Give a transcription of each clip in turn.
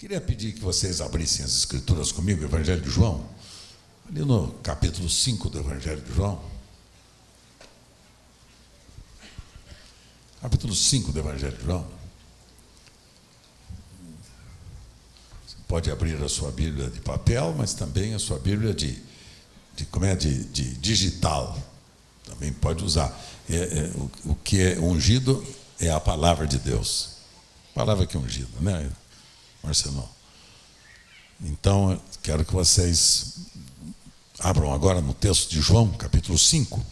Queria pedir que vocês abrissem as Escrituras comigo, o Evangelho de João, ali no capítulo 5 do Evangelho de João. Capítulo 5 do Evangelho de João. Você pode abrir a sua Bíblia de papel, mas também a sua Bíblia de digital. Também pode usar. O que é ungido é a palavra de Deus. A palavra que é ungida, né, Marcelo? Então, quero que vocês abram agora no texto de João, capítulo 5.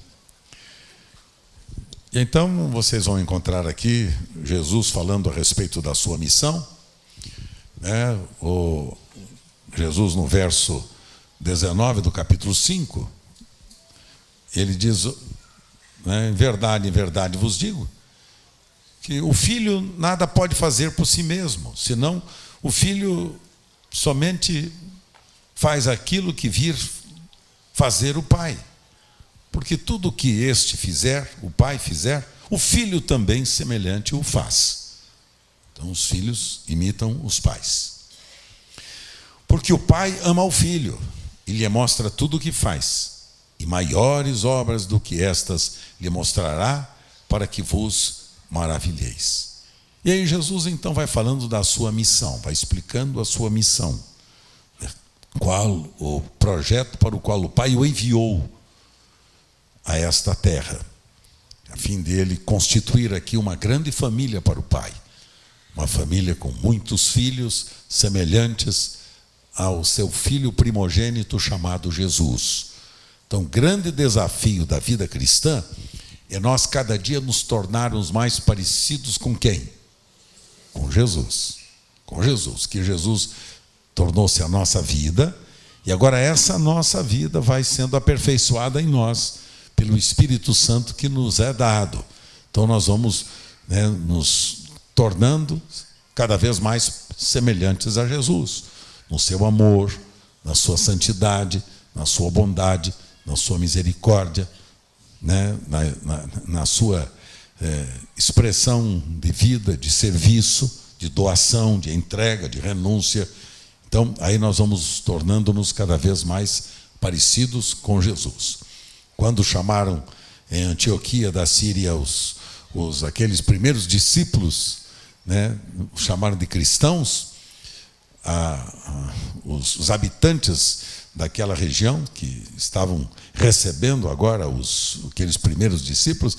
E então, vocês vão encontrar aqui Jesus falando a respeito da sua missão. Jesus, no verso 19 do capítulo 5, ele diz, em verdade vos digo, que o filho nada pode fazer por si mesmo, senão o filho somente faz aquilo que vir fazer o pai. Porque tudo o que este fizer, o pai fizer, o filho também semelhante o faz. Então os filhos imitam os pais. Porque o pai ama o filho e lhe mostra tudo o que faz. E maiores obras do que estas lhe mostrará, para que vos maravilheis. E aí Jesus então vai falando da sua missão, vai explicando a sua missão. Qual o projeto para o qual o Pai o enviou a esta terra, a fim dele constituir aqui uma grande família para o Pai. Uma família com muitos filhos, semelhantes ao seu filho primogênito chamado Jesus. Então, o grande desafio da vida cristã é nós cada dia nos tornarmos mais parecidos com quem? Com Jesus. Com Jesus, que Jesus tornou-se a nossa vida, e agora essa nossa vida vai sendo aperfeiçoada em nós, pelo Espírito Santo que nos é dado. Então nós vamos nos tornando cada vez mais semelhantes a Jesus, no seu amor, na sua santidade, na sua bondade, na sua misericórdia, na sua expressão de vida, de serviço, de doação, de entrega, de renúncia. Então, aí nós vamos tornando-nos cada vez mais parecidos com Jesus. Quando chamaram em Antioquia da Síria aqueles primeiros discípulos, chamaram de cristãos, os habitantes daquela região que estavam recebendo agora aqueles primeiros discípulos,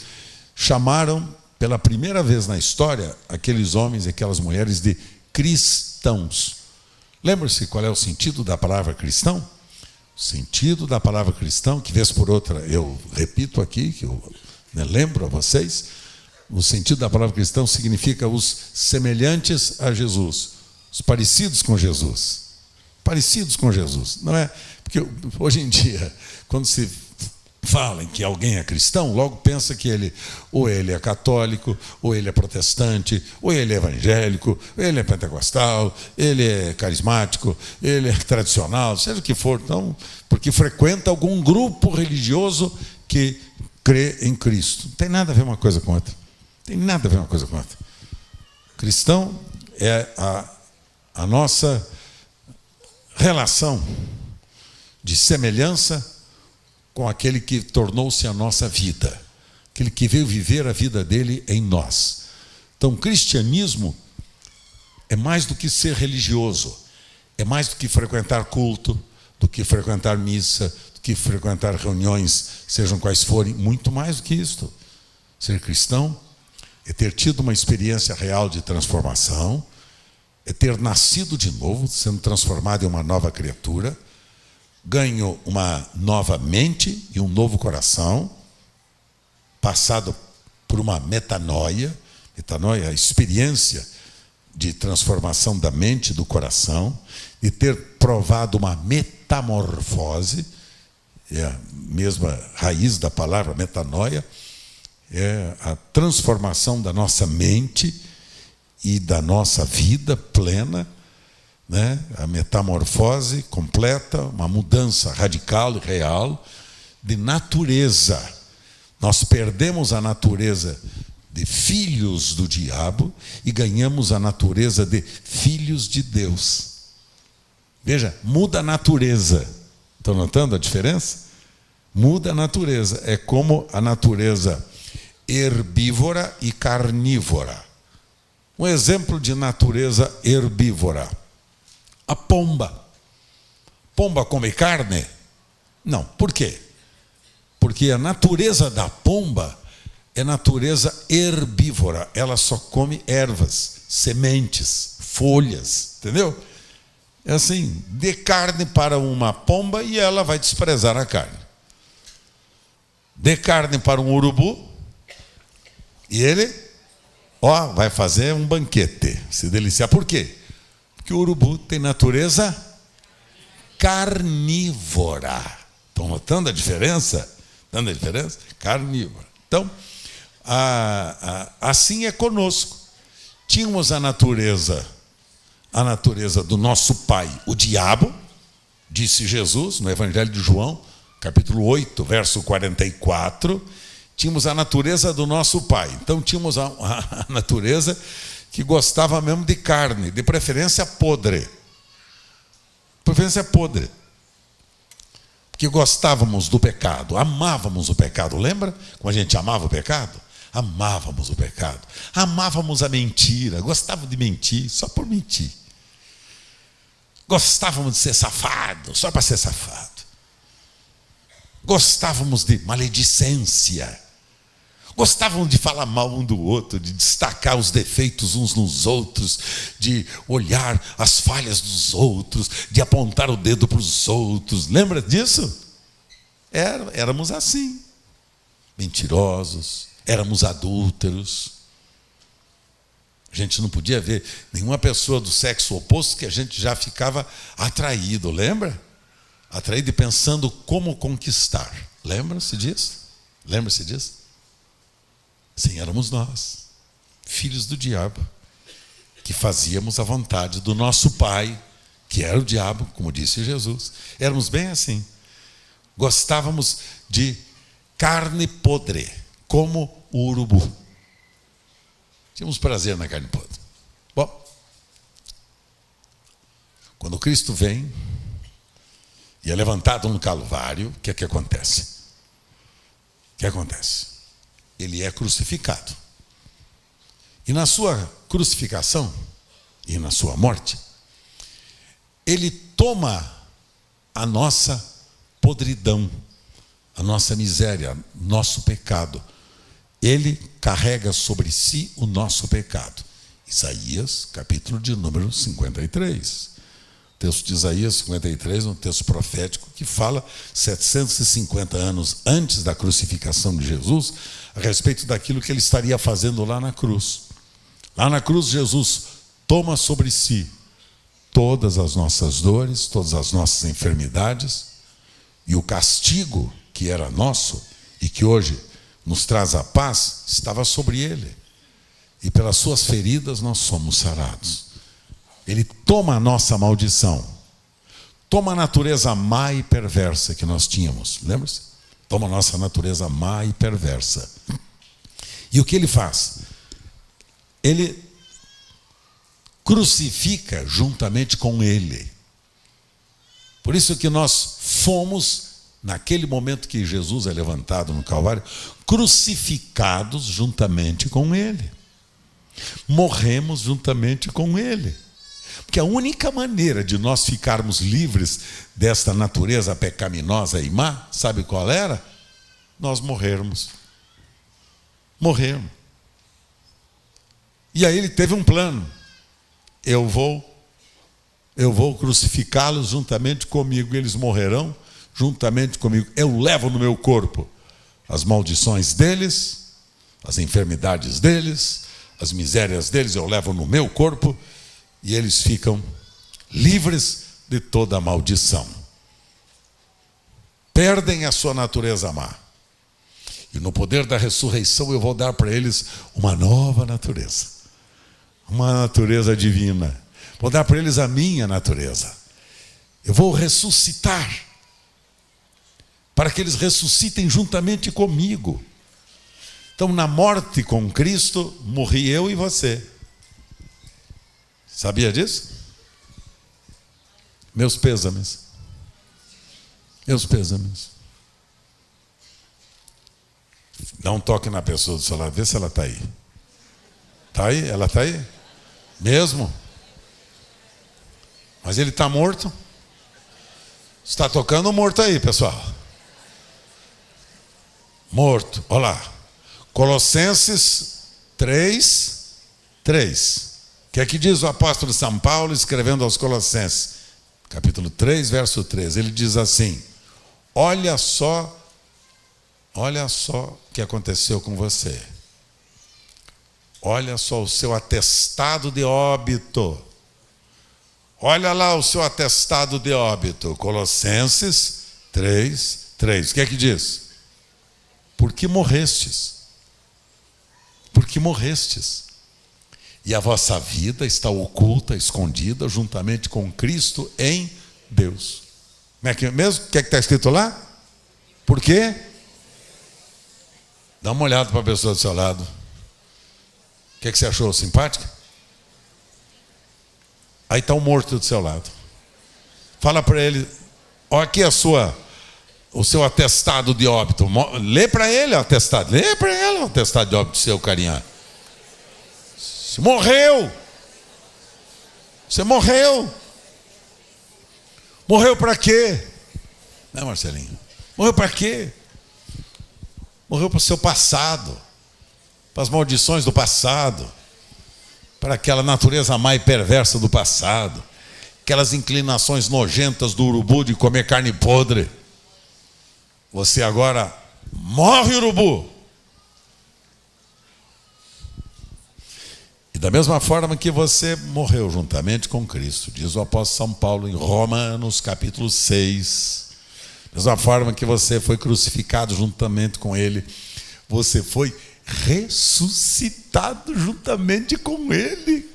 chamaram pela primeira vez na história aqueles homens e aquelas mulheres de cristãos. Lembra-se qual é o sentido da palavra cristão? O sentido da palavra cristão, que vez por outra eu repito aqui, que eu lembro a vocês, o sentido da palavra cristão significa os semelhantes a Jesus, os parecidos com Jesus. Parecidos com Jesus. Não é? Porque hoje em dia, quando se fala em que alguém é cristão, logo pensa que ele é católico, ou ele é protestante, ou ele é evangélico, ou ele é pentecostal, ele é carismático, ele é tradicional, seja o que for, então, porque frequenta algum grupo religioso que crê em Cristo. Não tem nada a ver uma coisa com outra. Tem nada a ver uma coisa com outra. Cristão é a nossa relação de semelhança com aquele que tornou-se a nossa vida, aquele que veio viver a vida dele em nós. Então, o cristianismo é mais do que ser religioso, é mais do que frequentar culto, do que frequentar missa, do que frequentar reuniões, sejam quais forem, muito mais do que isto. Ser cristão é ter tido uma experiência real de transformação, é ter nascido de novo, sendo transformado em uma nova criatura, ganho uma nova mente e um novo coração, passado por uma metanoia. Metanoia é a experiência de transformação da mente e do coração, de ter provado uma metamorfose, é a mesma raiz da palavra metanoia, é a transformação da nossa mente e da nossa vida plena, a metamorfose completa, uma mudança radical e real de natureza. Nós perdemos a natureza de filhos do diabo e ganhamos a natureza de filhos de Deus. Veja, muda a natureza. Estão notando a diferença? Muda a natureza. É como a natureza herbívora e carnívora. Um exemplo de natureza herbívora: a pomba. Pomba come carne? Não. Por quê? Porque a natureza da pomba é natureza herbívora. Ela só come ervas, sementes, folhas, entendeu? É assim, dê carne para uma pomba e ela vai desprezar a carne. Dê carne para um urubu e ele, vai fazer um banquete, se deliciar. Por quê? Porque o urubu tem natureza carnívora. Estão notando a diferença? Dando a diferença? Carnívora. Então, assim é conosco. Tínhamos a natureza do nosso pai, o diabo, disse Jesus no Evangelho de João, capítulo 8, verso 44. Tínhamos a natureza do nosso pai. Então tínhamos a natureza que gostava mesmo de carne, de preferência podre. Preferência podre. Porque gostávamos do pecado, amávamos o pecado. Lembra como a gente amava o pecado? Amávamos o pecado. Amávamos a mentira, gostava de mentir, só por mentir. Gostávamos de ser safado, só para ser safado. Gostávamos de maledicência. Gostávamos de falar mal um do outro, de destacar os defeitos uns nos outros, de olhar as falhas dos outros, de apontar o dedo para os outros. Lembra disso? Éramos assim. Mentirosos, éramos adúlteros. A gente não podia ver nenhuma pessoa do sexo oposto que a gente já ficava atraído, lembra? Atraído e pensando como conquistar. Lembra-se disso? Lembra-se disso? Sim, éramos nós, filhos do diabo, que fazíamos a vontade do nosso pai, que era o diabo, como disse Jesus. Éramos bem assim. Gostávamos de carne podre, como o urubu. Tínhamos prazer na carne podre. Bom, quando Cristo vem e é levantado no Calvário, o que é que acontece? O que acontece? Ele é crucificado. E na sua crucificação e na sua morte, ele toma a nossa podridão, a nossa miséria, nosso pecado. Ele carrega sobre si o nosso pecado. Isaías, capítulo de número 53. O texto de Isaías 53 é um texto profético que fala 750 anos antes da crucificação de Jesus, a respeito daquilo que ele estaria fazendo lá na cruz. Lá na cruz, Jesus toma sobre si todas as nossas dores, todas as nossas enfermidades, e o castigo que era nosso e que hoje nos traz a paz, estava sobre ele. E pelas suas feridas nós somos sarados. Ele toma a nossa maldição, toma a natureza má e perversa que nós tínhamos, lembra-se? Toma a nossa natureza má e perversa. E o que ele faz? Ele crucifica juntamente com ele. Por isso que nós fomos, naquele momento que Jesus é levantado no Calvário, crucificados juntamente com ele. Morremos juntamente com ele. Porque a única maneira de nós ficarmos livres desta natureza pecaminosa e má, sabe qual era? Nós morrermos. Morremos. E aí ele teve um plano. Eu vou crucificá-los juntamente comigo. Eles morrerão juntamente comigo. Eu levo no meu corpo as maldições deles, as enfermidades deles, as misérias deles, eu levo no meu corpo, e eles ficam livres de toda a maldição. Perdem a sua natureza má. E no poder da ressurreição eu vou dar para eles uma nova natureza. Uma natureza divina. Vou dar para eles a minha natureza. Eu vou ressuscitar. Para que eles ressuscitem juntamente comigo. Então, na morte com Cristo, morri eu e você. Sabia disso? Meus pêsames. Meus pêsames. Dá um toque na pessoa do seu lado, vê se ela está aí. Está aí? Ela está aí? Mesmo? Mas ele está morto? Está tocando morto aí, pessoal. Morto, olha lá. Colossenses 3:3. O que é que diz o apóstolo São Paulo escrevendo aos Colossenses? Capítulo 3, verso 3. Ele diz assim: olha só o que aconteceu com você. Olha só o seu atestado de óbito. Olha lá o seu atestado de óbito. Colossenses 3:3. O que é que diz? Porque morrestes. Porque morrestes. E a vossa vida está oculta, escondida, juntamente com Cristo em Deus. Como é que mesmo? O que é que está escrito lá? Por quê? Dá uma olhada para a pessoa do seu lado. O que é que você achou? Simpática? Aí está o morto do seu lado. Fala para ele, olha aqui o seu atestado de óbito. Lê para ele o atestado. Lê para ele o atestado de óbito seu, carinha. Você morreu. Você morreu. Morreu para quê? Né, Marcelinho? Morreu para quê? Morreu para o seu passado, para as maldições do passado, para aquela natureza má e perversa do passado, aquelas inclinações nojentas do urubu de comer carne podre. Você agora morre, urubu. E da mesma forma que você morreu juntamente com Cristo, diz o apóstolo São Paulo em Romanos capítulo 6, da mesma forma que você foi crucificado juntamente com Ele, você foi ressuscitado juntamente com Ele.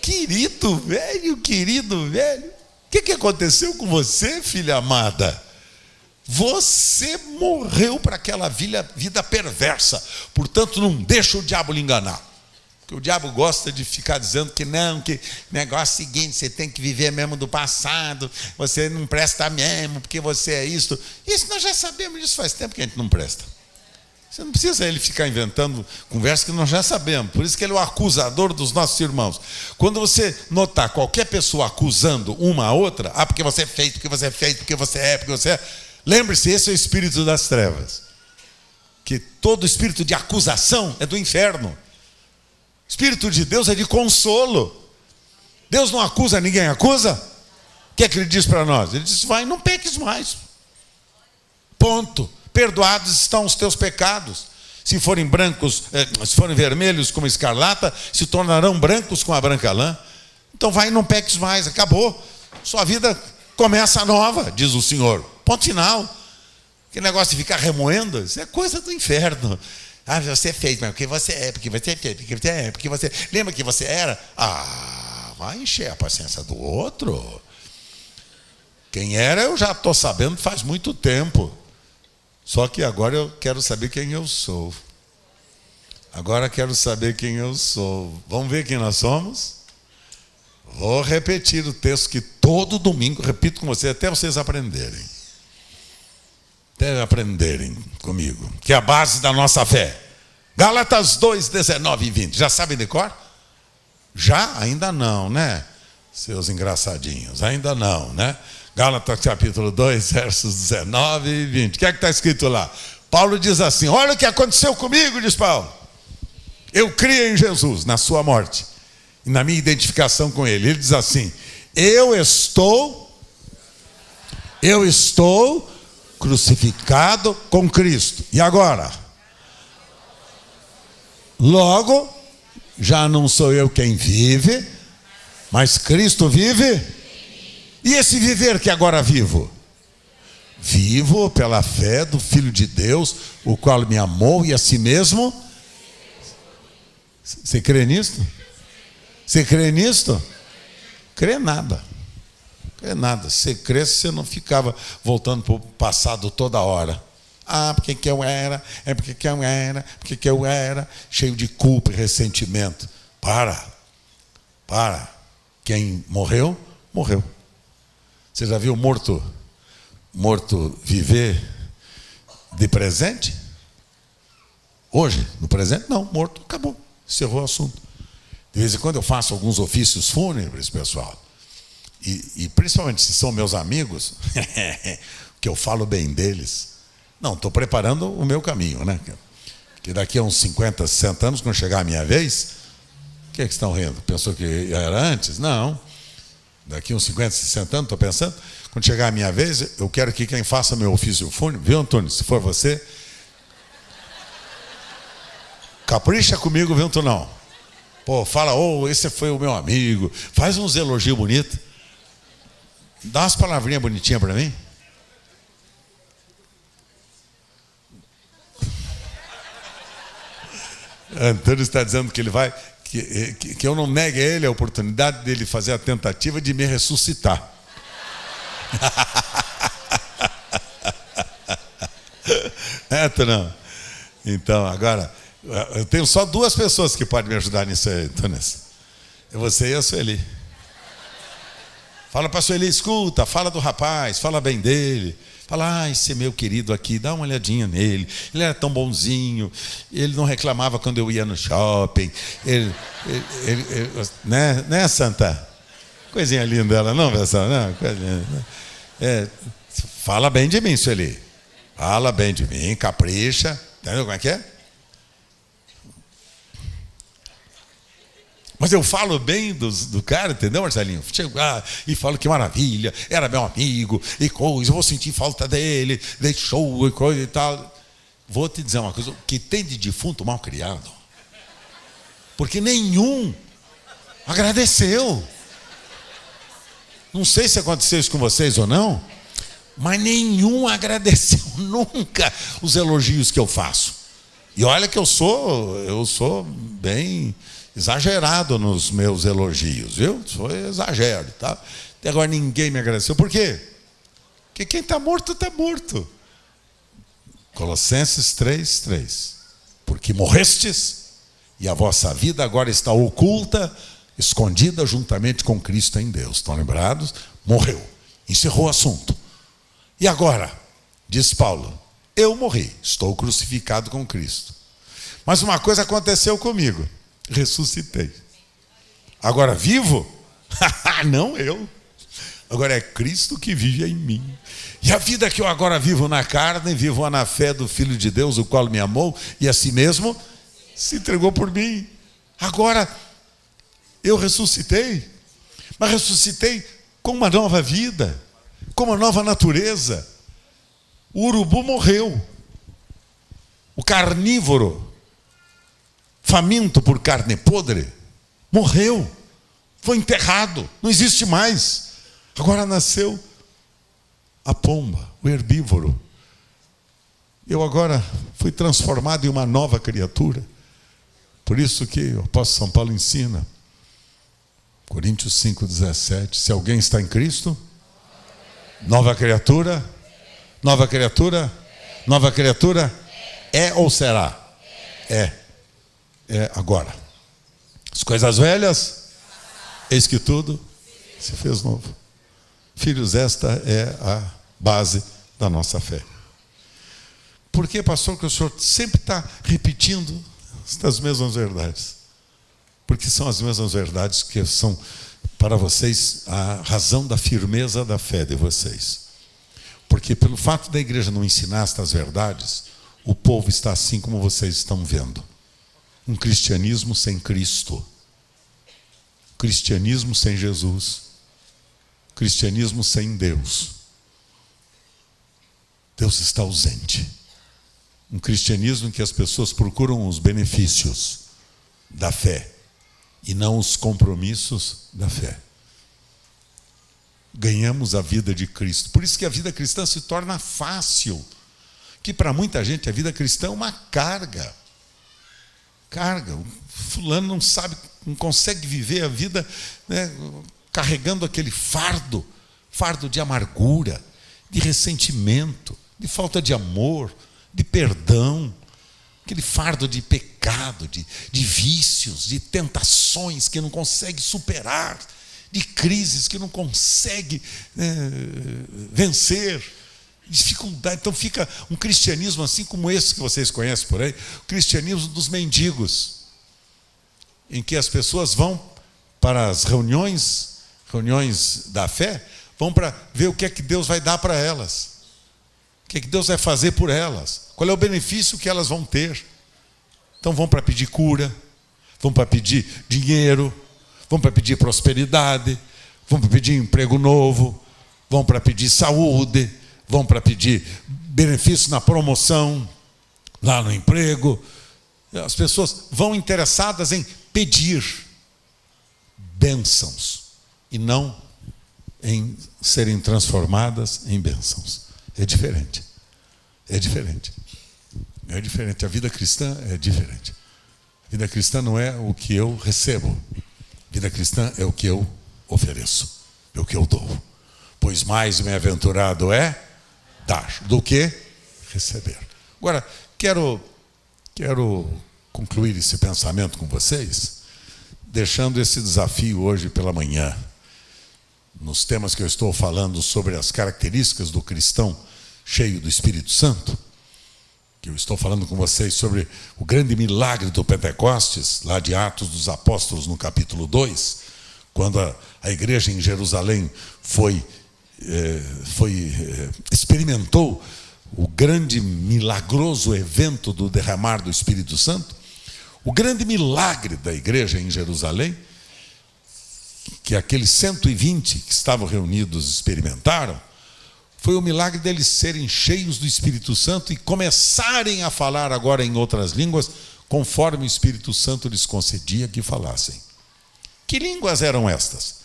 Querido velho, o que aconteceu com você, filha amada? Você morreu para aquela vida perversa, portanto não deixa o diabo lhe enganar. Porque o diabo gosta de ficar dizendo que não, que negócio é o seguinte, você tem que viver mesmo do passado, você não presta mesmo, porque você é isso. Isso nós já sabemos, isso faz tempo que a gente não presta. Você não precisa ele ficar inventando conversa que nós já sabemos. Por isso que ele é o acusador dos nossos irmãos. Quando você notar qualquer pessoa acusando uma a outra, porque você fez, porque você fez, porque você é, lembre-se, esse é o espírito das trevas. Que todo espírito de acusação é do inferno. O Espírito de Deus é de consolo. Deus não acusa ninguém, acusa? O que é que ele diz para nós? Ele diz, vai, não peques mais. Ponto. Perdoados estão os teus pecados. Se forem brancos, se forem vermelhos como escarlata, se tornarão brancos como a branca lã. Então vai, não peques mais, acabou. Sua vida começa nova, diz o Senhor. Ponto final. Aquele negócio de ficar remoendo, isso é coisa do inferno. Você fez, mas porque você é, porque você fez, porque você é, porque você... Lembra que você era? Vai encher a paciência do outro. Quem era, eu já estou sabendo faz muito tempo. Só que agora eu quero saber quem eu sou. Agora quero saber quem eu sou. Vamos ver quem nós somos? Vou repetir o texto que todo domingo repito com vocês, até vocês aprenderem. Até aprenderem comigo, que é a base da nossa fé. Gálatas 2, 19 e 20. Já sabem de cor? Já? Ainda não, né? Seus engraçadinhos, ainda não, né? Gálatas capítulo 2, versos 19 e 20. O que é que está escrito lá? Paulo diz assim, olha o que aconteceu comigo, diz Paulo. Eu criei em Jesus, na sua morte, e na minha identificação com Ele. Ele diz assim, eu estou crucificado com Cristo. E agora? Logo, já não sou eu quem vive, mas Cristo vive. E esse viver que agora vivo? Vivo pela fé do Filho de Deus, o qual me amou e a si mesmo. Você crê nisto? Você crê nisto? Crê nada. É nada, se você cresce, você não ficava voltando para o passado toda hora. porque que eu era, porque que eu era, cheio de culpa e ressentimento. Para. Quem morreu, morreu. Você já viu morto viver de presente? Hoje, no presente, não, morto, acabou, encerrou o assunto. De vez em quando eu faço alguns ofícios fúnebres, pessoal, e principalmente se são meus amigos, que eu falo bem deles. Não, estou preparando o meu caminho, né? Que daqui a uns 50, 60 anos, quando chegar a minha vez, o que estão rindo? Pensou que era antes? Não. Daqui a uns 50, 60 anos, estou pensando, quando chegar a minha vez, eu quero que quem faça meu ofício fúnebre, viu, Antônio? Se for você, capricha comigo, viu, Antônio? Pô, fala, esse foi o meu amigo, faz uns elogios bonitos. Dá umas palavrinhas bonitinhas para mim. Antônio está dizendo que ele vai, que eu não negue a ele a oportunidade dele fazer a tentativa de me ressuscitar. Antônio. Então, agora, eu tenho só duas pessoas que podem me ajudar nisso aí, Antônio. É você e a Sueli. Fala para a Sueli, escuta, fala do rapaz, fala bem dele. Fala, esse meu querido aqui, dá uma olhadinha nele. Ele era tão bonzinho, ele não reclamava quando eu ia no shopping. Né, Santa? Coisinha linda ela, não, pessoal? Não, fala bem de mim, Sueli. Fala bem de mim, capricha. Entendeu como é que é? Mas eu falo bem do cara, entendeu, Marcelinho? Chego lá e falo que maravilha, era meu amigo, e coisa, eu vou sentir falta dele, deixou e coisa e tal. Vou te dizer uma coisa, o que tem de defunto mal criado? Porque nenhum agradeceu. Não sei se aconteceu isso com vocês ou não, mas nenhum agradeceu nunca os elogios que eu faço. E olha que eu sou bem exagerado nos meus elogios, viu? Foi exagero, tá? Até agora ninguém me agradeceu. Por quê? Porque quem está morto, está morto. Colossenses 3:3. Porque morrestes, e a vossa vida agora está oculta, escondida juntamente com Cristo em Deus. Estão lembrados? Morreu. Encerrou o assunto. E agora? Diz Paulo, eu morri, estou crucificado com Cristo. Mas uma coisa aconteceu comigo. Ressuscitei. Agora vivo? Não eu. Agora é Cristo que vive em mim. E a vida que eu agora vivo na carne, vivo na fé do Filho de Deus, o qual me amou e a si mesmo se entregou por mim. Agora eu ressuscitei, mas ressuscitei com uma nova vida, com uma nova natureza. O urubu morreu. O carnívoro, faminto por carne podre, morreu, foi enterrado, não existe mais. Agora nasceu a pomba, o herbívoro. Eu agora fui transformado em uma nova criatura. Por isso que o apóstolo São Paulo ensina, Coríntios 5:17, se alguém está em Cristo, nova criatura, nova criatura, nova criatura, é ou será? É agora. As coisas velhas, eis que tudo se fez novo. Filhos, esta é a base da nossa fé. Por que, pastor, que o senhor sempre está repetindo estas mesmas verdades? Porque são as mesmas verdades que são para vocês a razão da firmeza da fé de vocês. Porque pelo fato da igreja não ensinar estas verdades, o povo está assim como vocês estão vendo. Um cristianismo sem Cristo, cristianismo sem Jesus, cristianismo sem Deus. Deus está ausente. Um cristianismo em que as pessoas procuram os benefícios da fé e não os compromissos da fé. Ganhamos a vida de Cristo. Por isso que a vida cristã se torna fácil. Que para muita gente a vida cristã é uma carga. O fulano não sabe, não consegue viver a vida, né, carregando aquele fardo de amargura, de ressentimento, de falta de amor, de perdão, aquele fardo de pecado, de vícios, de tentações que não consegue superar, de crises que não consegue vencer, dificuldade. Então fica um cristianismo assim como esse que vocês conhecem por aí, o cristianismo dos mendigos, em que as pessoas vão para as reuniões da fé, vão para ver o que é que Deus vai dar para elas, o que é que Deus vai fazer por elas, qual é o benefício que elas vão ter. Então vão para pedir cura, vão para pedir dinheiro, vão para pedir prosperidade, vão para pedir emprego novo, vão para pedir saúde, vão para pedir benefício na promoção, lá no emprego. As pessoas vão interessadas em pedir bênçãos e não em serem transformadas em bênçãos. É diferente. É diferente. É diferente. A vida cristã é diferente. A vida cristã não é o que eu recebo. A vida cristã é o que eu ofereço, é o que eu dou. Pois mais bem-aventurado é dar do que receber. Agora, quero concluir esse pensamento com vocês, deixando esse desafio hoje pela manhã, nos temas que eu estou falando sobre as características do cristão cheio do Espírito Santo, que eu estou falando com vocês sobre o grande milagre do Pentecostes, lá de Atos dos Apóstolos, no capítulo 2, quando a igreja em Jerusalém experimentou o grande milagroso evento do derramar do Espírito Santo. O grande milagre da igreja em Jerusalém, que aqueles 120 que estavam reunidos experimentaram, foi o milagre deles serem cheios do Espírito Santo e começarem a falar agora em outras línguas, conforme o Espírito Santo lhes concedia que falassem. Que línguas eram estas?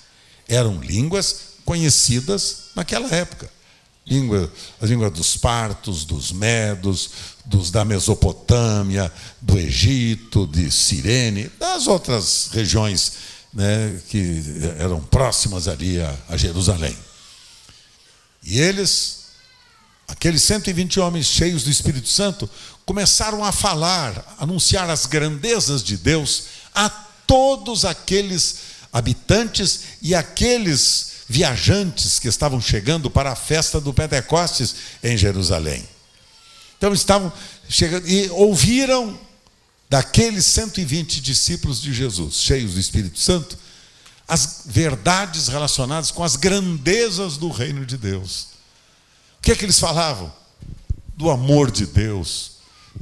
Eram línguas conhecidas naquela época. A língua dos partos, dos medos, dos da Mesopotâmia, do Egito, de Cirene, das outras regiões, que eram próximas ali a Jerusalém. E eles, aqueles 120 homens cheios do Espírito Santo, começaram a falar, a anunciar as grandezas de Deus a todos aqueles habitantes e aqueles viajantes que estavam chegando para a festa do Pentecostes em Jerusalém. Então estavam chegando e ouviram daqueles 120 discípulos de Jesus, cheios do Espírito Santo, as verdades relacionadas com as grandezas do reino de Deus. O que é que eles falavam? Do amor de Deus,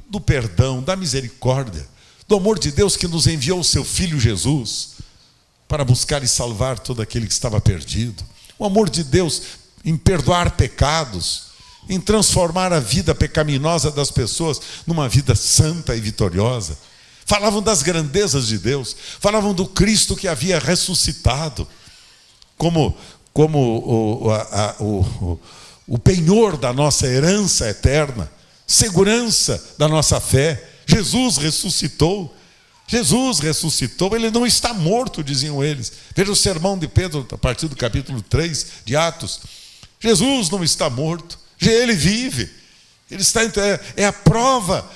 do perdão, da misericórdia, do amor de Deus que nos enviou o seu Filho Jesus para buscar e salvar todo aquele que estava perdido. O amor de Deus em perdoar pecados, em transformar a vida pecaminosa das pessoas numa vida santa e vitoriosa. Falavam das grandezas de Deus, falavam do Cristo que havia ressuscitado, como o penhor da nossa herança eterna, segurança da nossa fé. Jesus ressuscitou, ele não está morto, diziam eles. Veja o sermão de Pedro, a partir do capítulo 3 de Atos. Jesus não está morto, ele vive. Ele está, é a prova,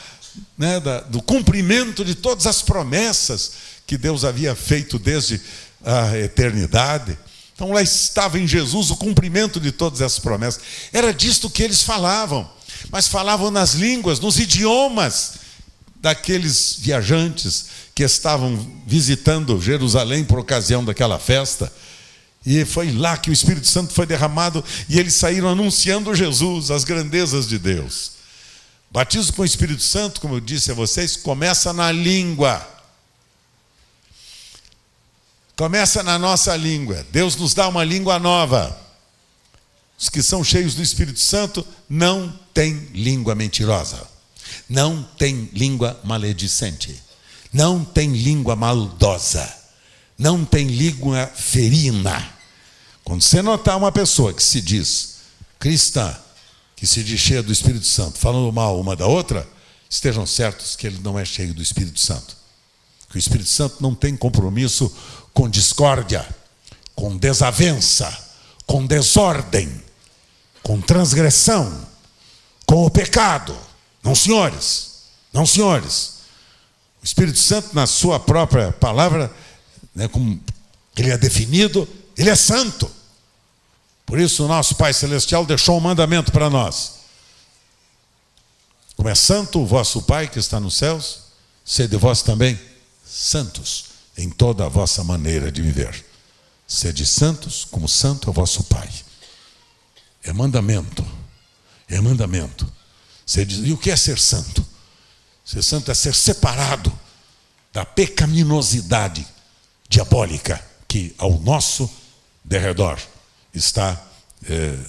do cumprimento de todas as promessas que Deus havia feito desde a eternidade. Então lá estava em Jesus o cumprimento de todas essas promessas. Era disto que eles falavam, mas falavam nas línguas, nos idiomas daqueles viajantes que estavam visitando Jerusalém por ocasião daquela festa. E foi lá que o Espírito Santo foi derramado e eles saíram anunciando Jesus, as grandezas de Deus. Batismo com o Espírito Santo, como eu disse a vocês, começa na língua. Começa na nossa língua. Deus nos dá uma língua nova. Os que são cheios do Espírito Santo não têm língua mentirosa, não têm língua maledicente, não têm língua maldosa, não têm língua ferina. Quando você notar uma pessoa que se diz cristã, que se diz cheia do Espírito Santo, falando mal uma da outra, estejam certos que ele não é cheio do Espírito Santo. Que o Espírito Santo não tem compromisso com discórdia, com desavença, com desordem, com transgressão, com o pecado. Não, senhores. Não, senhores. O Espírito Santo, na sua própria palavra, né, como ele é definido, ele é santo. Por isso o nosso Pai Celestial deixou um mandamento para nós. Como é santo o vosso Pai que está nos céus, sede vós também santos em toda a vossa maneira de viver. Sede santos como santo é o vosso Pai. É mandamento. É mandamento. E o que é ser santo? Ser santo é ser separado da pecaminosidade diabólica que ao nosso derredor está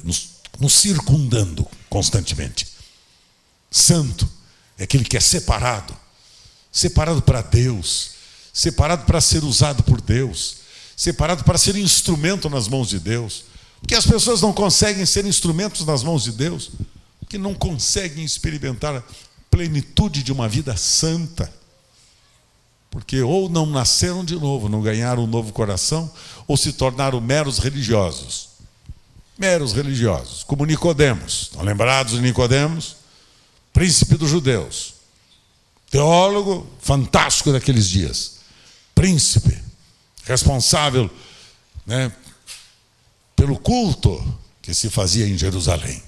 nos circundando constantemente. Santo é aquele que é separado para Deus, separado para ser usado por Deus, separado para ser instrumento nas mãos de Deus. Porque as pessoas não conseguem ser instrumentos nas mãos de Deus, porque não conseguem experimentar a plenitude de uma vida santa. Porque ou não nasceram de novo, não ganharam um novo coração, ou se tornaram meros religiosos. Meros religiosos, como Nicodemos. Estão lembrados de Nicodemos? Príncipe dos judeus. Teólogo fantástico daqueles dias. Príncipe, responsável, né, pelo culto que se fazia em Jerusalém.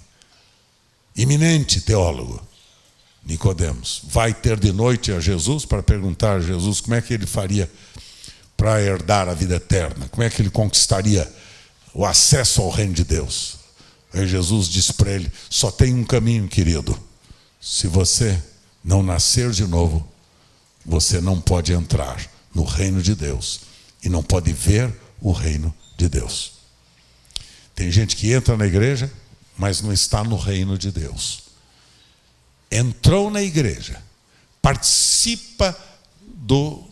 Eminente teólogo. Nicodemos vai ter de noite a Jesus para perguntar a Jesus como é que ele faria para herdar a vida eterna, como é que ele conquistaria o acesso ao reino de Deus. Aí Jesus disse para ele: só tem um caminho, querido. Se você não nascer de novo, você não pode entrar no reino de Deus e não pode ver o reino de Deus. Tem gente que entra na igreja, mas não está no reino de Deus. Entrou na igreja, participa do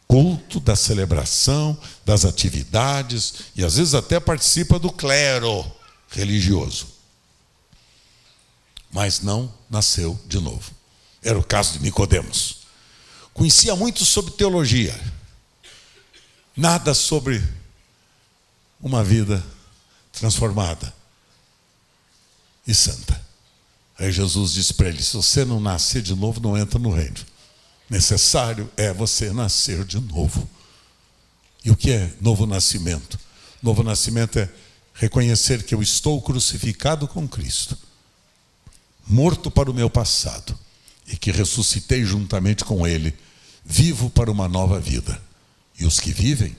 culto, da celebração, das atividades, e às vezes até participa do clero religioso, mas não nasceu de novo. Era o caso de Nicodemos. Conhecia muito sobre teologia, nada sobre uma vida transformada e santa. Aí Jesus disse para ele: se você não nascer de novo, não entra no reino. Necessário é você nascer de novo. E o que é novo nascimento? Novo nascimento é reconhecer que eu estou crucificado com Cristo, morto para o meu passado, e que ressuscitei juntamente com Ele, vivo para uma nova vida. E os que vivem,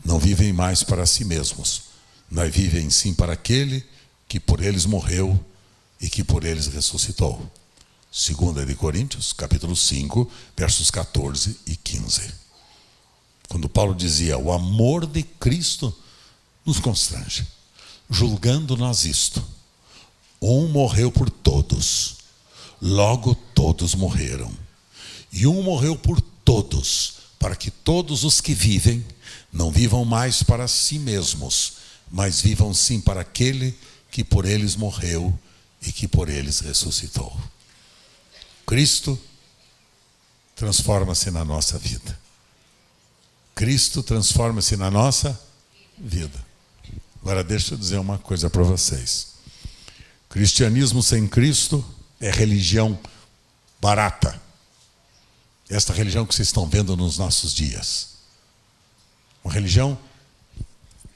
não vivem mais para si mesmos, mas vivem sim para aquele que por eles morreu e que por eles ressuscitou. 2 de Coríntios, capítulo 5, versos 14 e 15. Quando Paulo dizia: o amor de Cristo nos constrange, julgando nós isto: um morreu por todos, logo todos morreram. E um morreu por todos, para que todos os que vivem não vivam mais para si mesmos, mas vivam sim para aquele que por eles morreu e que por eles ressuscitou. Cristo transforma-se na nossa vida. Cristo transforma-se na nossa vida. Agora deixa eu dizer uma coisa para vocês. Cristianismo sem Cristo é religião barata. Esta religião que vocês estão vendo nos nossos dias. Uma religião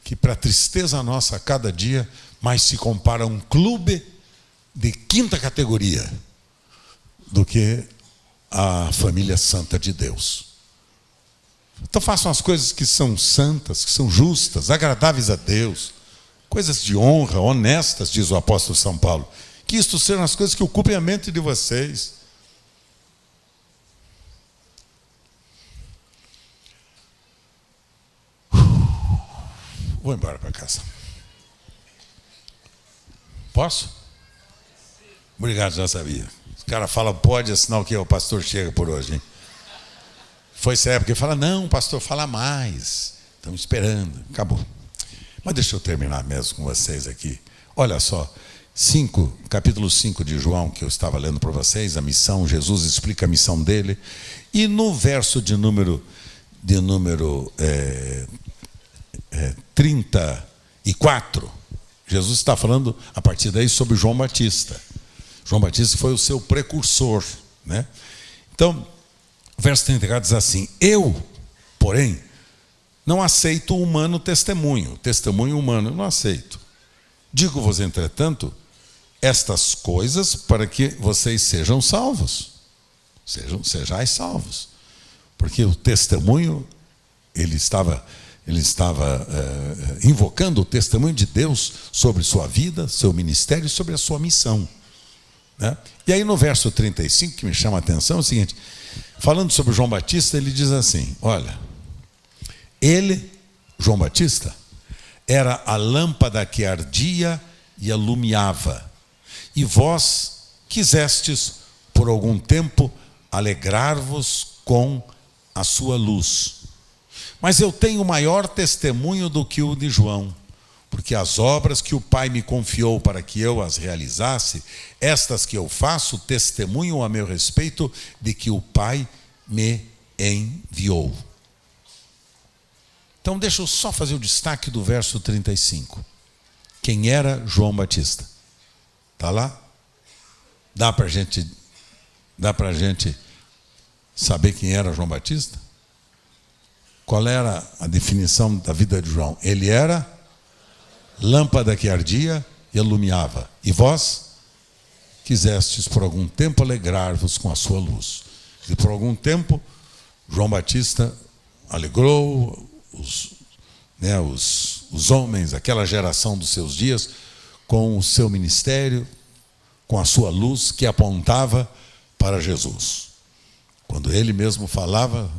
que, para tristeza nossa, a cada dia mais se compara a um clube de quinta categoria do que a família santa de Deus. Então façam as coisas que são santas, que são justas, agradáveis a Deus, coisas de honra, honestas, diz o apóstolo São Paulo. Que isto sejam as coisas que ocupem a mente de vocês. Vou embora para casa. Posso? Obrigado, já sabia. O cara fala pode, é sinal que o pastor chega por hoje, hein? Foi essa época que fala: não, pastor, fala mais. Estamos esperando. Acabou. Mas deixa eu terminar mesmo com vocês aqui. Olha só, capítulo 5 de João, que eu estava lendo para vocês, a missão, Jesus explica a missão dele. E no verso de número 34, Jesus está falando a partir daí sobre João Batista. João Batista foi o seu precursor, né? Então, o verso 34 diz assim: eu, porém, não aceito o humano testemunho humano eu não aceito. Digo-vos, entretanto, estas coisas para que vocês sejam salvos. Sejais salvos. Porque o testemunho, ele estava invocando o testemunho de Deus sobre sua vida, seu ministério e sobre a sua missão, né? E aí no verso 35, que me chama a atenção, é o seguinte: falando sobre João Batista, ele diz assim: olha, ele, João Batista, era a lâmpada que ardia e alumiava, e vós quisestes por algum tempo alegrar-vos com a sua luz. Mas eu tenho maior testemunho do que o de João, porque as obras que o Pai me confiou para que eu as realizasse, estas que eu faço, testemunham a meu respeito de que o Pai me enviou. Então deixa eu só fazer o destaque do verso 35. Quem era João Batista? Está lá? Dá para a gente saber quem era João Batista? Qual era a definição da vida de João? Ele era lâmpada que ardia e alumiava. E vós quisestes por algum tempo alegrar-vos com a sua luz. E por algum tempo, João Batista alegrou os homens, aquela geração dos seus dias, com o seu ministério, com a sua luz que apontava para Jesus. Quando ele mesmo falava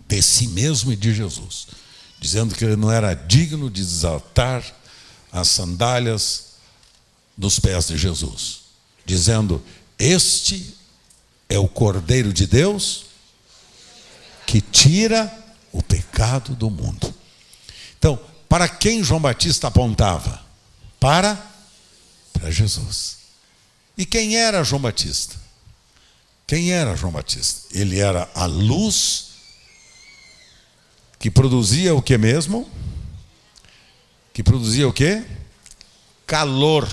de si mesmo e de Jesus, dizendo que ele não era digno de desatar as sandálias dos pés de Jesus, dizendo: este é o Cordeiro de Deus que tira o pecado do mundo. Então, para quem João Batista apontava? Para Jesus. E quem era João Batista? Quem era João Batista? Ele era a luz que produzia o que mesmo? Que produzia o quê? Calor.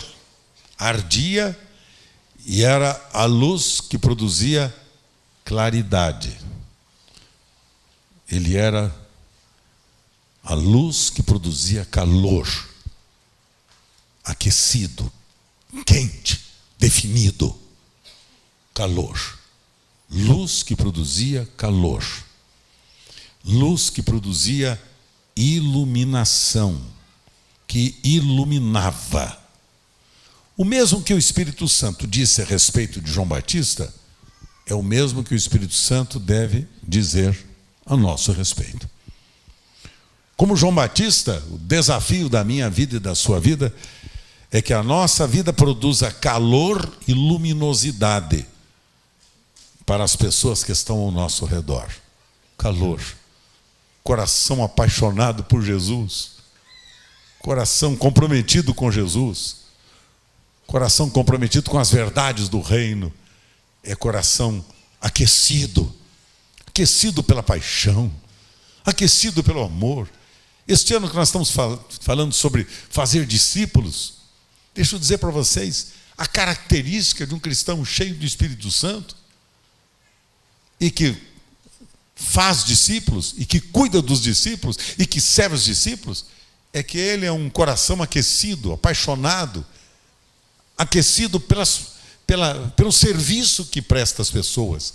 Ardia, e era a luz que produzia claridade. Ele era a luz que produzia calor, aquecido, quente, definido. Calor. Luz que produzia calor. Luz que produzia iluminação, que iluminava. O mesmo que o Espírito Santo disse a respeito de João Batista, é o mesmo que o Espírito Santo deve dizer a nosso respeito. Como João Batista, o desafio da minha vida e da sua vida é que a nossa vida produza calor e luminosidade para as pessoas que estão ao nosso redor. Calor. Coração apaixonado por Jesus. Coração comprometido com Jesus. Coração comprometido com as verdades do reino. É coração aquecido. Aquecido pela paixão. Aquecido pelo amor. Este ano que nós estamos falando sobre fazer discípulos, deixa eu dizer para vocês, a característica de um cristão cheio do Espírito Santo e que faz discípulos, e que cuida dos discípulos, e que serve os discípulos, é que ele é um coração aquecido, apaixonado, aquecido pelo serviço que presta às pessoas.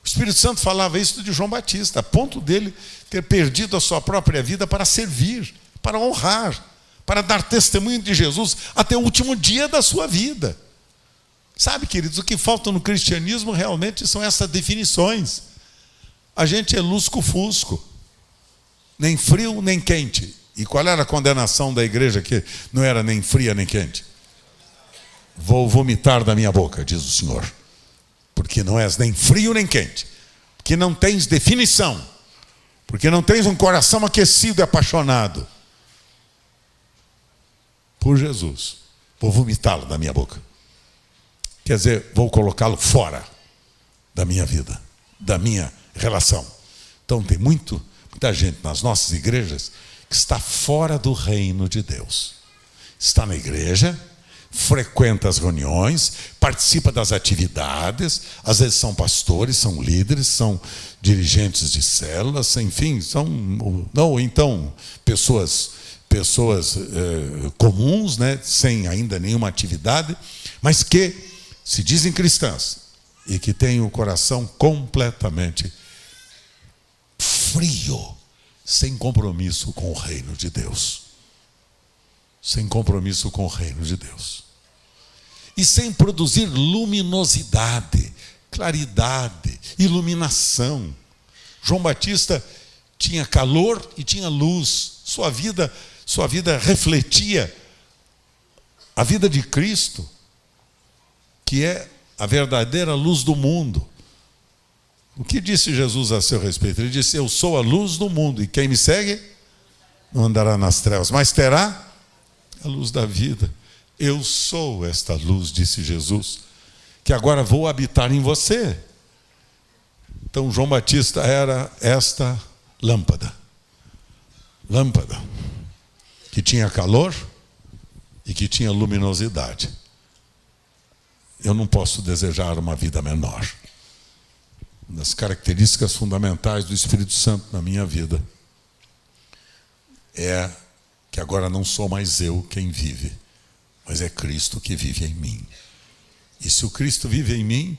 O Espírito Santo falava isso de João Batista, a ponto dele ter perdido a sua própria vida para servir, para honrar, para dar testemunho de Jesus até o último dia da sua vida. Sabe, queridos, o que falta no cristianismo realmente são essas definições. A gente é lusco-fusco, nem frio nem quente. E qual era a condenação da igreja que não era nem fria nem quente? Vou vomitar da minha boca, diz o Senhor, porque não és nem frio nem quente, porque não tens definição, porque não tens um coração aquecido e apaixonado por Jesus. Vou vomitá-lo da minha boca. Quer dizer, vou colocá-lo fora da minha vida, da minha relação. Então tem muita gente nas nossas igrejas que está fora do reino de Deus. Está na igreja, frequenta as reuniões, participa das atividades, às vezes são pastores, são líderes, são dirigentes de células, enfim, ou então pessoas comuns, né, sem ainda nenhuma atividade, mas que se dizem cristãs e que têm o coração completamente frio, sem compromisso com o reino de Deus. Sem compromisso com o reino de Deus. E sem produzir luminosidade, claridade, iluminação. João Batista tinha calor e tinha luz. Sua vida refletia a vida de Cristo, que é a verdadeira luz do mundo. O que disse Jesus a seu respeito? Ele disse: eu sou a luz do mundo, e quem me segue não andará nas trevas, mas terá a luz da vida. Eu sou esta luz, disse Jesus, que agora vou habitar em você. Então João Batista era esta lâmpada que tinha calor e que tinha luminosidade. Eu não posso desejar uma vida menor. Uma das características fundamentais do Espírito Santo na minha vida é que agora não sou mais eu quem vive, mas é Cristo que vive em mim. E se o Cristo vive em mim,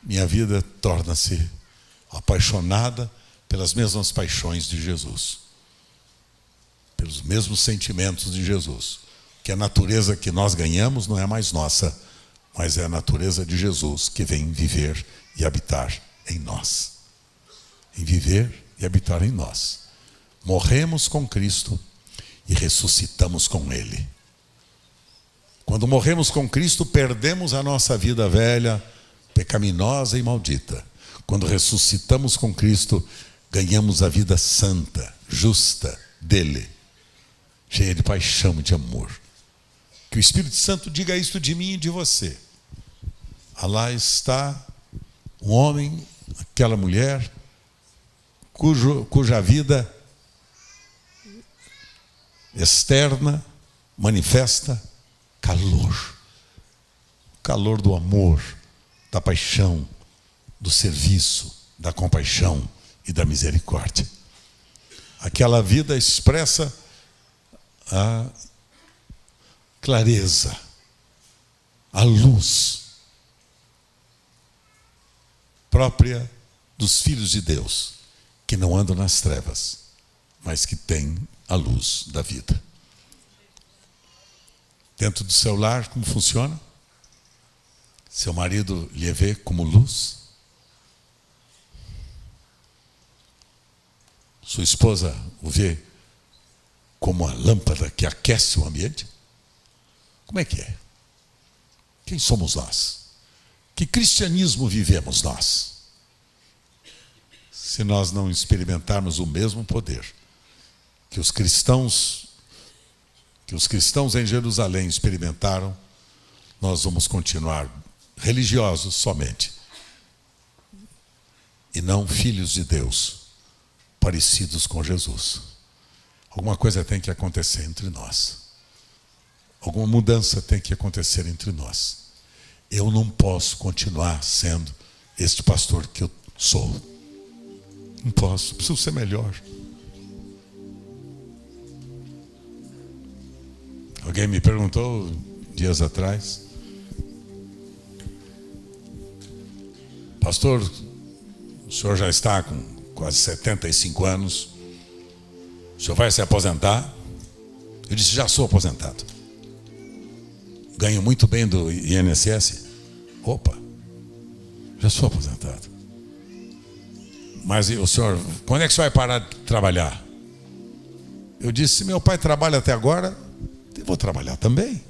minha vida torna-se apaixonada pelas mesmas paixões de Jesus, pelos mesmos sentimentos de Jesus. Que a natureza que nós ganhamos não é mais nossa, mas é a natureza de Jesus que vem viver e habitar em nós. Em viver e habitar em nós. Morremos com Cristo e ressuscitamos com Ele. Quando morremos com Cristo, perdemos a nossa vida velha, pecaminosa e maldita. Quando ressuscitamos com Cristo, ganhamos a vida santa, justa dele, cheia de paixão e de amor. Que o Espírito Santo diga isto de mim e de você. Lá está um homem, aquela mulher, cuja vida externa manifesta calor do amor, da paixão, do serviço, da compaixão e da misericórdia. Aquela vida expressa a clareza, a luz própria dos filhos de Deus, que não andam nas trevas, mas que têm a luz da vida. Dentro do seu lar, como funciona? Seu marido lhe vê como luz? Sua esposa o vê como a lâmpada que aquece o ambiente? Como é que é? Quem somos nós? Que cristianismo vivemos nós? Se nós não experimentarmos o mesmo poder que os cristãos em Jerusalém experimentaram, nós vamos continuar religiosos somente e não filhos de Deus, parecidos com Jesus. Alguma coisa tem que acontecer entre nós. Alguma mudança tem que acontecer entre nós. Eu não posso continuar sendo este pastor que eu sou. Não posso, preciso ser melhor. Alguém me perguntou dias atrás: pastor, o senhor já está com quase 75 anos, o senhor vai se aposentar? Eu disse: já sou aposentado. Ganho muito bem do INSS. Opa, já sou aposentado. Mas e o senhor, quando é que o senhor vai parar de trabalhar? Eu disse: se meu pai trabalha até agora, eu vou trabalhar também.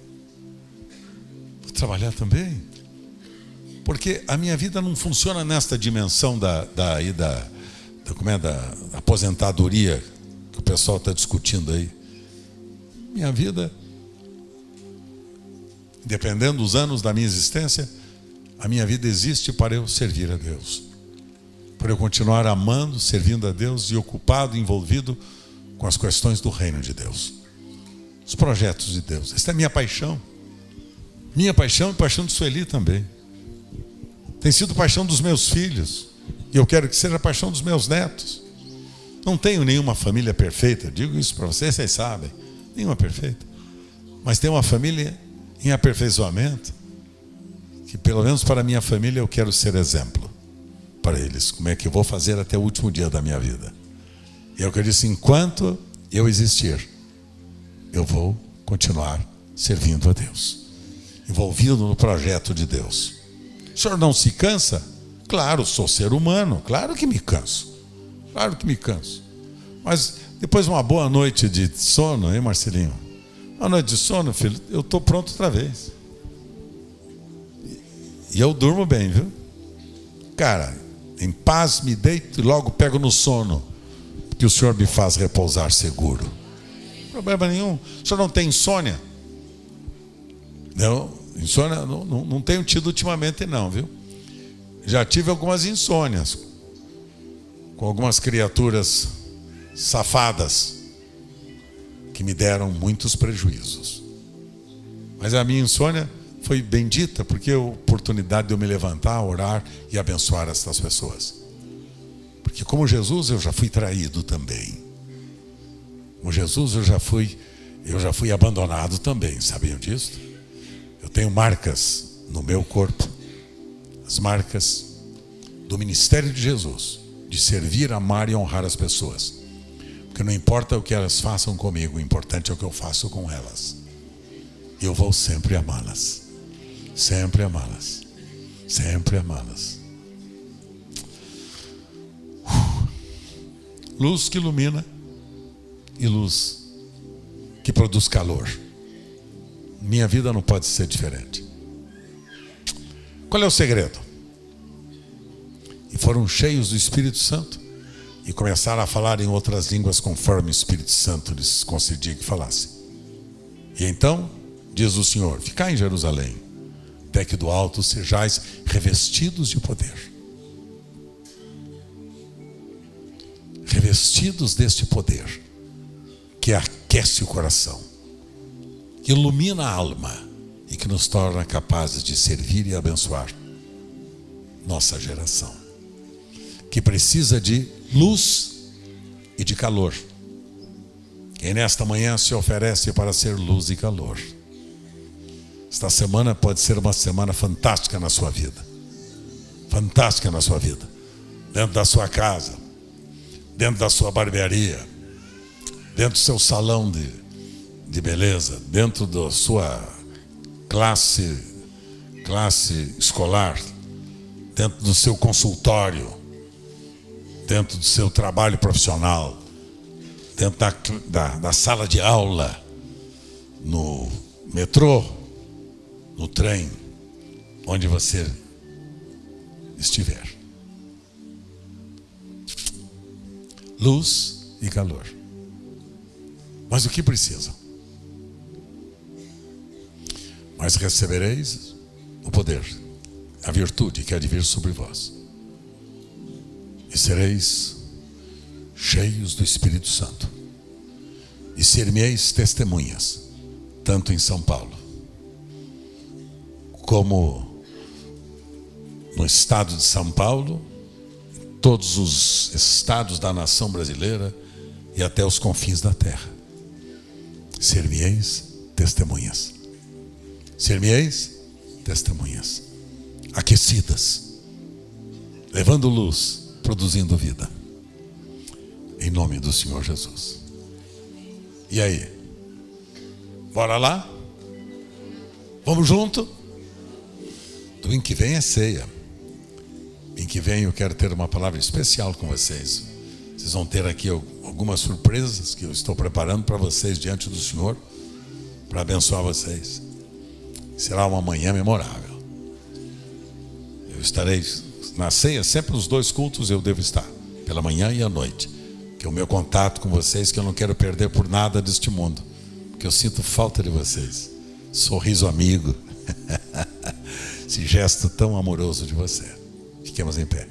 Vou trabalhar também. Porque a minha vida não funciona nesta dimensão da aposentadoria que o pessoal está discutindo aí. Minha vida, dependendo dos anos da minha existência, a minha vida existe para eu servir a Deus, para eu continuar amando, servindo a Deus e ocupado, envolvido com as questões do reino de Deus, os projetos de Deus. Esta é a minha paixão. Minha paixão e paixão de Sueli também. Tem sido paixão dos meus filhos. E eu quero que seja a paixão dos meus netos. Não tenho nenhuma família perfeita. Digo isso para vocês, vocês sabem. Nenhuma perfeita. Mas tenho uma família em aperfeiçoamento. Que pelo menos para a minha família eu quero ser exemplo. Para eles. Como é que eu vou fazer até o último dia da minha vida. E é o que eu disse. Enquanto eu existir, eu vou continuar servindo a Deus. Envolvido no projeto de Deus. O senhor não se cansa? Claro, sou ser humano. Claro que me canso. Claro que me canso. Mas depois de uma boa noite de sono, hein, Marcelinho? Uma noite de sono, filho, eu estou pronto outra vez. E eu durmo bem, viu? Cara, em paz me deito e logo pego no sono. Porque o senhor me faz repousar seguro. Problema nenhum. O senhor não tem insônia? Não, insônia não tenho tido ultimamente não, viu? Já tive algumas insônias com algumas criaturas safadas que me deram muitos prejuízos. Mas a minha insônia foi bendita porque é a oportunidade de eu me levantar, orar e abençoar essas pessoas. Porque como Jesus eu já fui traído também. Como Jesus eu já fui abandonado também, sabiam disso? Eu tenho marcas no meu corpo, as marcas do ministério de Jesus, de servir, amar e honrar as pessoas. Porque não importa o que elas façam comigo, o importante é o que eu faço com elas. E eu vou sempre amá-las. Sempre amá-las. Sempre amá-las. Luz que ilumina e luz que produz calor. Minha vida não pode ser diferente. Qual é o segredo? E foram cheios do Espírito Santo e começaram a falar em outras línguas conforme o Espírito Santo lhes concedia que falasse. E então, diz o Senhor, ficai em Jerusalém, até que do alto sejais revestidos de poder. Revestidos deste poder, que aquece o coração, que ilumina a alma e que nos torna capazes de servir e abençoar nossa geração, que precisa de luz e de calor. Quem nesta manhã se oferece para ser luz e calor. Esta semana pode ser uma semana fantástica na sua vida. Fantástica na sua vida. Dentro da sua casa, dentro da sua barbearia, dentro do seu salão de beleza, dentro da sua classe escolar, dentro do seu consultório, dentro do seu trabalho profissional, dentro da sala de aula, no metrô, no trem, onde você estiver. Luz e calor. Mas o que precisa? Mas recebereis o poder, a virtude que há de vir sobre vós. E sereis cheios do Espírito Santo. E ser-me-eis testemunhas, tanto em São Paulo, como no estado de São Paulo, em todos os estados da nação brasileira e até os confins da terra. Ser-me-eis testemunhas. Ser-me-eis testemunhas. Aquecidas, levando luz, produzindo vida. Em nome do Senhor Jesus. E aí? Bora lá? Vamos junto? Domingo que vem é ceia. Domingo que vem eu quero ter uma palavra especial com vocês. Vocês vão ter aqui algumas surpresas que eu estou preparando para vocês diante do Senhor, para abençoar vocês. Será uma manhã memorável. Eu estarei na ceia, sempre nos dois cultos eu devo estar, pela manhã e à noite. Que é o meu contato com vocês, que eu não quero perder por nada deste mundo, porque eu sinto falta de vocês. Sorriso amigo. Esse gesto tão amoroso de você. Fiquemos em pé.